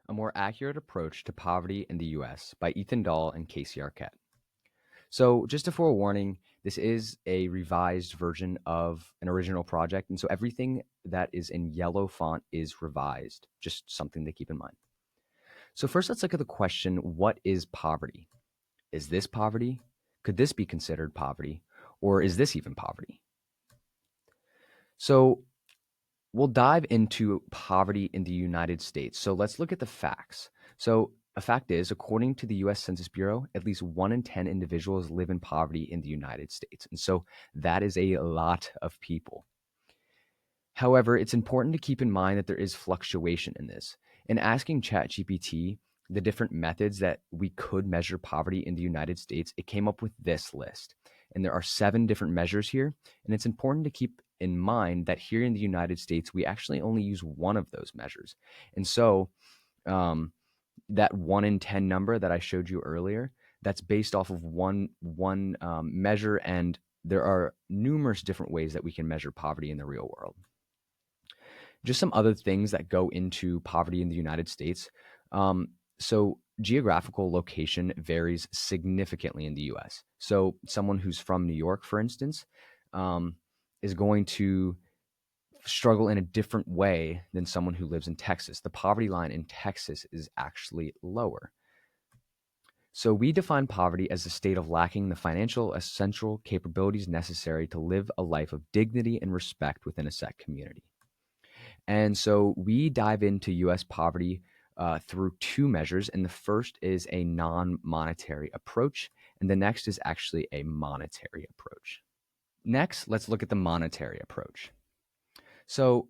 A More Accurate Approach to Poverty in the U.S. by Ethan Dahl and Casey Arquette. So, just a forewarning, this is a revised version of an original project. And so everything that is in yellow font is revised, just something to keep in mind. So, first, let's look at the question, what is poverty? Is this poverty? Could this be considered poverty? Or is this even poverty? So, we'll dive into poverty in the United States. So, let's look at the facts. So, a fact is, according to the US Census Bureau, at least 1 in 10 individuals live in poverty in the United States. And so that is a lot of people. However, it's important to keep in mind that there is fluctuation in this. In asking ChatGPT the different methods that we could measure poverty in the United States, it came up with this list. And there are 7 different measures here. And it's important to keep in mind that here in the United States, we actually only use one of those measures. And so, that 1 in 10 number that I showed you earlier, that's based off of one measure, and there are numerous different ways that we can measure poverty in the real world. Just some other things that go into poverty in the United States. So geographical location varies significantly in the US. So someone who's from New York, for instance, is going to struggle in a different way than someone who lives in Texas. The poverty line in Texas is actually lower. So we define poverty as a state of lacking the financial essential capabilities necessary to live a life of dignity and respect within a set community. And so we dive into US poverty through 2 measures. And the first is a non-monetary approach, and the next is actually a monetary approach. Next, let's look at the monetary approach. So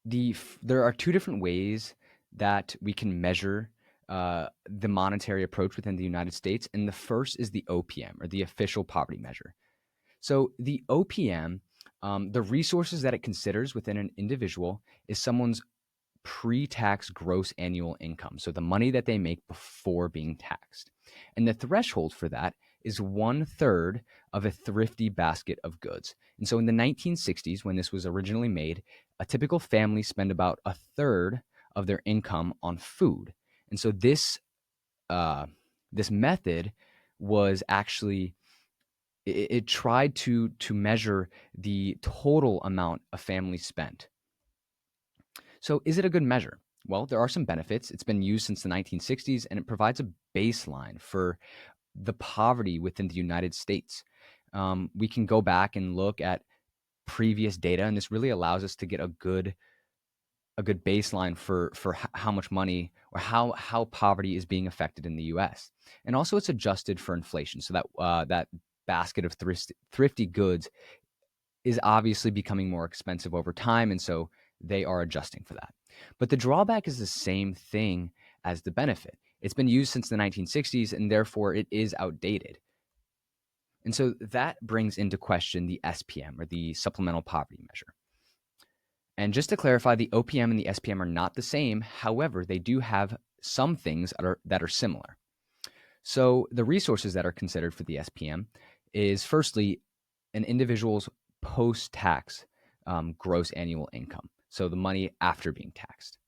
there are 2 different ways that we can measure the monetary approach within the United States. And the first is the OPM, or the official poverty measure. So the OPM, the resources that it considers within an individual is someone's pre-tax gross annual income. So the money that they make before being taxed. And the threshold for that is 1/3 of a thrifty basket of goods. And so in the 1960s, when this was originally made, a typical family spent about 1/3 of their income on food. And so this method was actually, it tried to measure the total amount a family spent. So is it a good measure? Well, there are some benefits. It's been used since the 1960s, and it provides a baseline for the poverty within the United States. We can go back and look at previous data, and this really allows us to get a good baseline for how much money, or how poverty is being affected in the U.S. And also, it's adjusted for inflation, so that basket of thrifty goods is obviously becoming more expensive over time, and so they are adjusting for that. But the drawback is the same thing as the benefit. It's been used since the 1960s, and therefore it is outdated. And so that brings into question the SPM, or the Supplemental Poverty Measure. And just to clarify, the OPM and the SPM are not the same. However, they do have some things that are similar. So the resources that are considered for the SPM is, firstly, an individual's post-tax gross annual income. So the money after being taxed.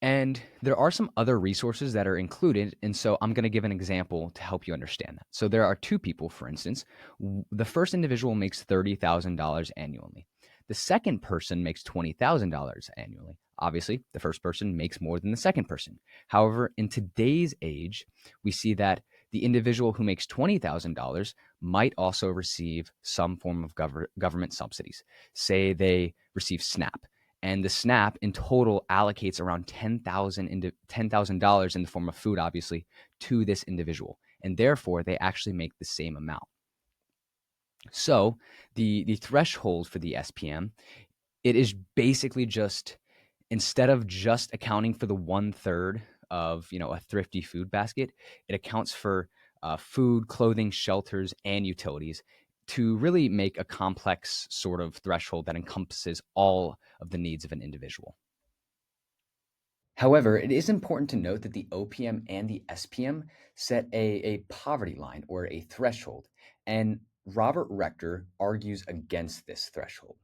And there are some other resources that are included. And so I'm going to give an example to help you understand that. So there are 2 people, for instance. The first individual makes $30,000 annually. The second person makes $20,000 annually. Obviously, the first person makes more than the second person. However, in today's age, we see that the individual who makes $20,000 might also receive some form of government subsidies. Say they receive SNAP, and the SNAP in total allocates around $10,000 in the form of food, obviously, to this individual. And therefore, they actually make the same amount. So the threshold for the SPM, it is basically just, instead of just accounting for the 1/3 of a thrifty food basket, it accounts for food, clothing, shelters, and utilities, to really make a complex sort of threshold that encompasses all of the needs of an individual. However, it is important to note that the OPM and the SPM set a poverty line, or a threshold, and Robert Rector argues against this threshold.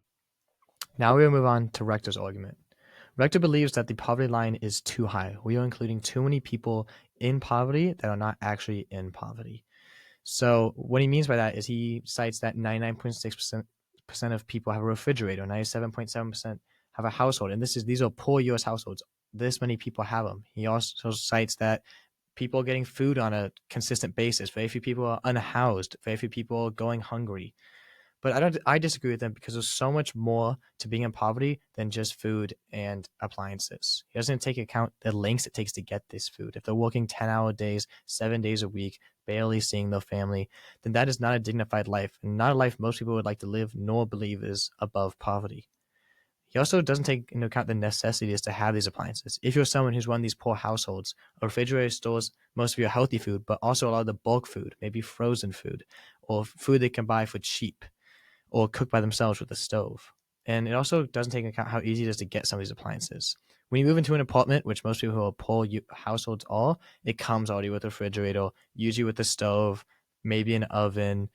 Now we'll move on to Rector's argument. Rector believes that the poverty line is too high. We are including too many people in poverty that are not actually in poverty. So what he means by that is he cites that 99.6% of people have a refrigerator, 97.7% have a household, and these are poor U.S. households. This many people have them. He also cites that people are getting food on a consistent basis. Very few people are unhoused. Very few people are going hungry. But I disagree with him because there's so much more to being in poverty than just food and appliances. He doesn't take account the lengths it takes to get this food. If they're working 10-hour days, 7 days a week, barely seeing their family, then that is not a dignified life, and not a life most people would like to live nor believe is above poverty. He also doesn't take into account the necessities to have these appliances. If you're someone who's one of these poor households, a refrigerator stores most of your healthy food, but also a lot of the bulk food, maybe frozen food, or food they can buy for cheap or cook by themselves with a stove. And it also doesn't take into account how easy it is to get some of these appliances. When you move into an apartment, which most people who are poor households are, it comes already with a refrigerator, usually with a stove, maybe an oven,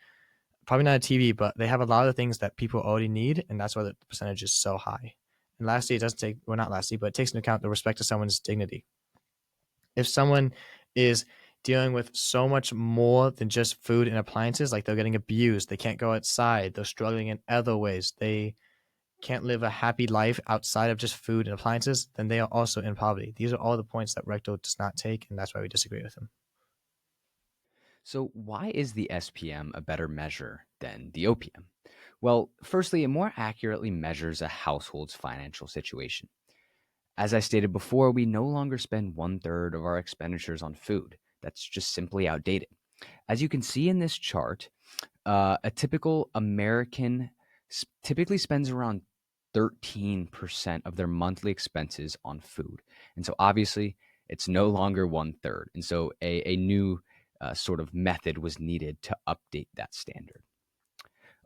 probably not a TV, but they have a lot of things that people already need, and that's why the percentage is so high. And lastly, it doesn't take, well, not lastly, but it takes into account the respect to someone's dignity. If someone is dealing with so much more than just food and appliances, like they're getting abused, they can't go outside, they're struggling in other ways, they can't live a happy life outside of just food and appliances, then they are also in poverty. These are all the points that Recto does not take, and that's why we disagree with him. So, why is the SPM a better measure than the OPM? Well, firstly, it more accurately measures a household's financial situation. As I stated before, we no longer spend one third of our expenditures on food. That's just simply outdated. As you can see in this chart, a typical American typically spends around 13% of their monthly expenses on food. And so obviously, it's no longer one third. And so a new sort of method was needed to update that standard.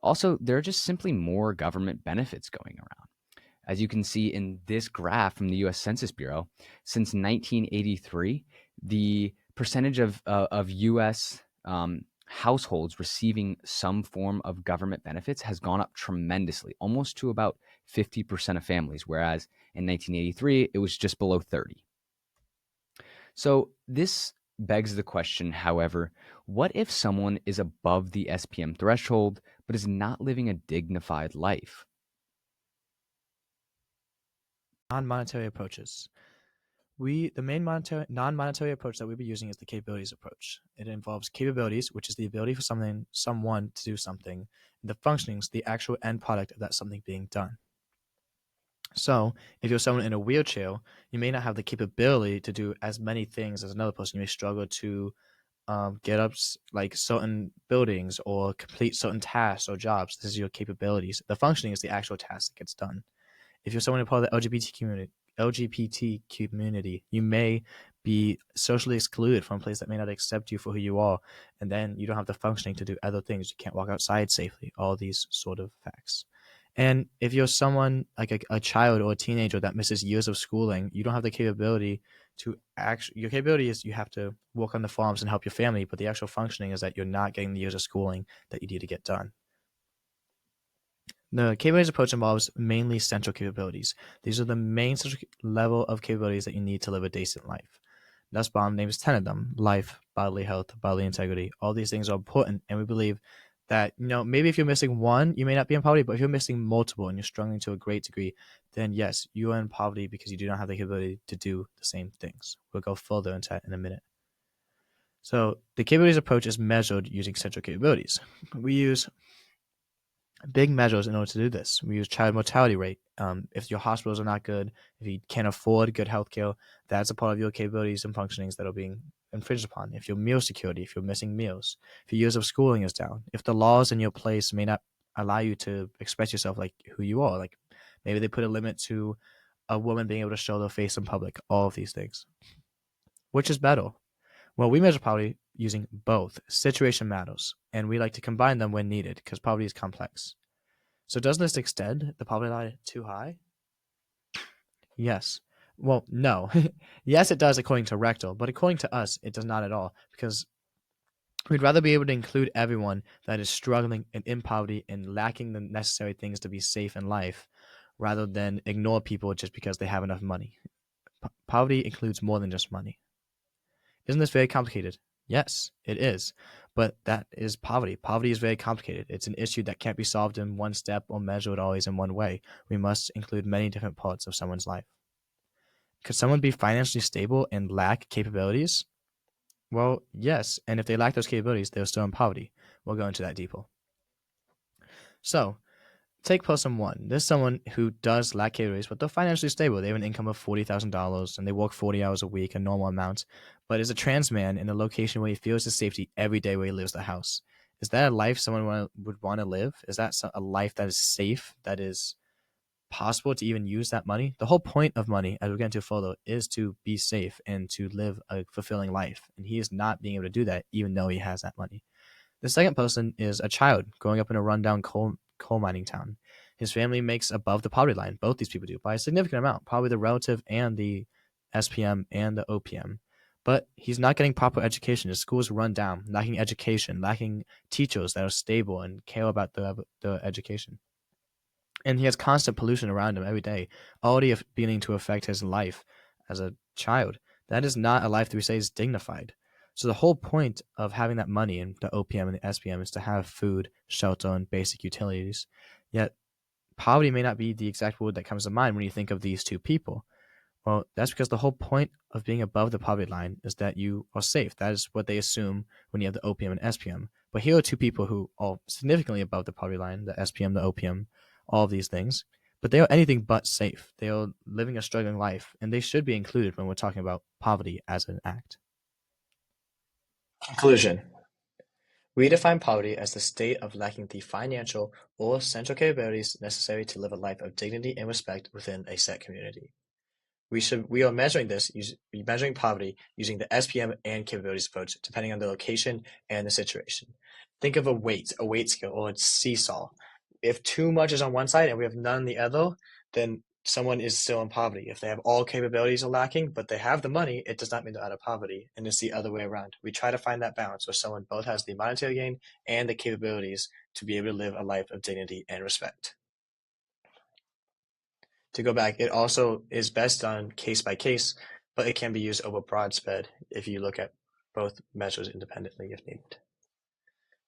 Also, there are just simply more government benefits going around. As you can see in this graph from the US Census Bureau, since 1983, the percentage of US households receiving some form of government benefits has gone up tremendously, almost to about 50% of families, whereas in 1983, it was just below 30. So this begs the question, however, what if someone is above the SPM threshold but is not living a dignified life? Non-monetary approaches. The main non-monetary approach that we'll be using is the capabilities approach. It involves capabilities, which is the ability for someone to do something, and the functionings, the actual end product of that something being done. So, if you're someone in a wheelchair, you may not have the capability to do as many things as another person. You may struggle to get up like certain buildings or complete certain tasks or jobs. This is your capabilities. The functioning is the actual task that gets done. If you're someone a part of the LGBT community, you may be socially excluded from a place that may not accept you for who you are, and then you don't have the functioning to do other things. You can't walk outside safely. All these sort of facts. And if you're someone like a child or a teenager that misses years of schooling, you don't have the capability to actually. Your capability is you have to work on the farms and help your family, but the actual functioning is that you're not getting the years of schooling that you need to get done. The capabilities approach involves mainly central capabilities. These are the main central level of capabilities that you need to live a decent life. Nussbaum names 10 of them: life, bodily health, bodily integrity. All these things are important, and we believe that, maybe if you're missing one, you may not be in poverty, but if you're missing multiple and you're struggling to a great degree, then yes, you are in poverty because you do not have the capability to do the same things. We'll go further into that in a minute. So the capabilities approach is measured using central capabilities. We use big measures in order to do this. We use child mortality rate. If your hospitals are not good, if you can't afford good healthcare, that's a part of your capabilities and functionings that are being infringed upon. If your meal security, if you're missing meals, if your years of schooling is down, if the laws in your place may not allow you to express yourself like who you are, like maybe they put a limit to a woman being able to show their face in public, all of these things. Which is better? Well, we measure poverty using both. Situation matters, and we like to combine them when needed because poverty is complex. So does this extend the poverty line too high? Yes. Well, no. Yes, it does according to Rectal, but according to us, it does not at all because we'd rather be able to include everyone that is struggling and in poverty and lacking the necessary things to be safe in life rather than ignore people just because they have enough money. Poverty includes more than just money. Isn't this very complicated? Yes, it is. But that is poverty. Poverty is very complicated. It's an issue that can't be solved in one step or measured always in one way. We must include many different parts of someone's life. Could someone be financially stable and lack capabilities? Well, yes. And if they lack those capabilities, they're still in poverty. We'll go into that deeper. So, take person one. There's someone who does lack capabilities, but they're financially stable. They have an income of $40,000 and they work 40 hours a week, a normal amount, but is a trans man in a location where he feels his safety every day where he leaves the house. Is that a life someone would want to live? Is that a life that is safe, that is possible to even use that money? The whole point of money, as we get into further, is to be safe and to live a fulfilling life. And he is not being able to do that, even though he has that money. The second person is a child growing up in a rundown coal mining town. His family makes above the poverty line. Both these people do by a significant amount, probably the relative and the SPM and the OPM. But he's not getting proper education. His school's run down, lacking education, lacking teachers that are stable and care about the education. And he has constant pollution around him every day, already beginning to affect his life as a child. That is not a life that we say is dignified. So the whole point of having that money in the OPM and the SPM is to have food, shelter, and basic utilities. Yet poverty may not be the exact word that comes to mind when you think of these two people. Well, that's because the whole point of being above the poverty line is that you are safe. That is what they assume when you have the OPM and SPM. But here are two people who are significantly above the poverty line, the SPM, the OPM, all of these things. But they are anything but safe. They are living a struggling life, and they should be included when we're talking about poverty as an act. Conclusion. We define poverty as the state of lacking the financial or central capabilities necessary to live a life of dignity and respect within a set community. We are measuring poverty using the SPM and capabilities approach, depending on the location and the situation. Think of a weight scale, or a seesaw. If too much is on one side and we have none on the other, then someone is still in poverty. If they have all capabilities are lacking, but they have the money, it does not mean they're out of poverty. And it's the other way around. We try to find that balance where someone both has the monetary gain and the capabilities to be able to live a life of dignity and respect. To go back, it also is best done case by case, but it can be used over broad spread if you look at both measures independently if needed.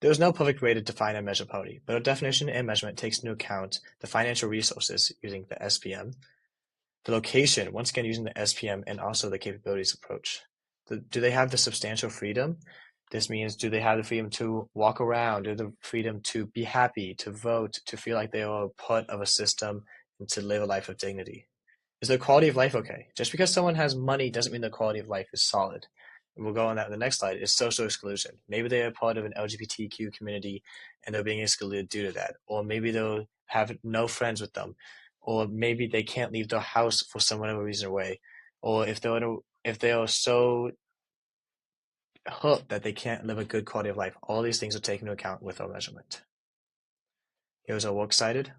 There is no perfect way to define and measure poverty, but a definition and measurement takes into account the financial resources using the SPM, the location, once again using the SPM, and also the capabilities approach. Do they have the substantial freedom? This means, do they have the freedom to walk around, do the freedom to be happy, to vote, to feel like they are a part of a system, and to live a life of dignity? Is their quality of life okay? Just because someone has money doesn't mean their quality of life is solid. And we'll go on that in the next slide, is social exclusion. Maybe they are part of an LGBTQ community and they're being excluded due to that. Or maybe they'll have no friends with them. Or maybe they can't leave their house for some whatever reason away. Or if they are so hurt that they can't live a good quality of life. All these things are taken into account with our measurement. Here's our works cited.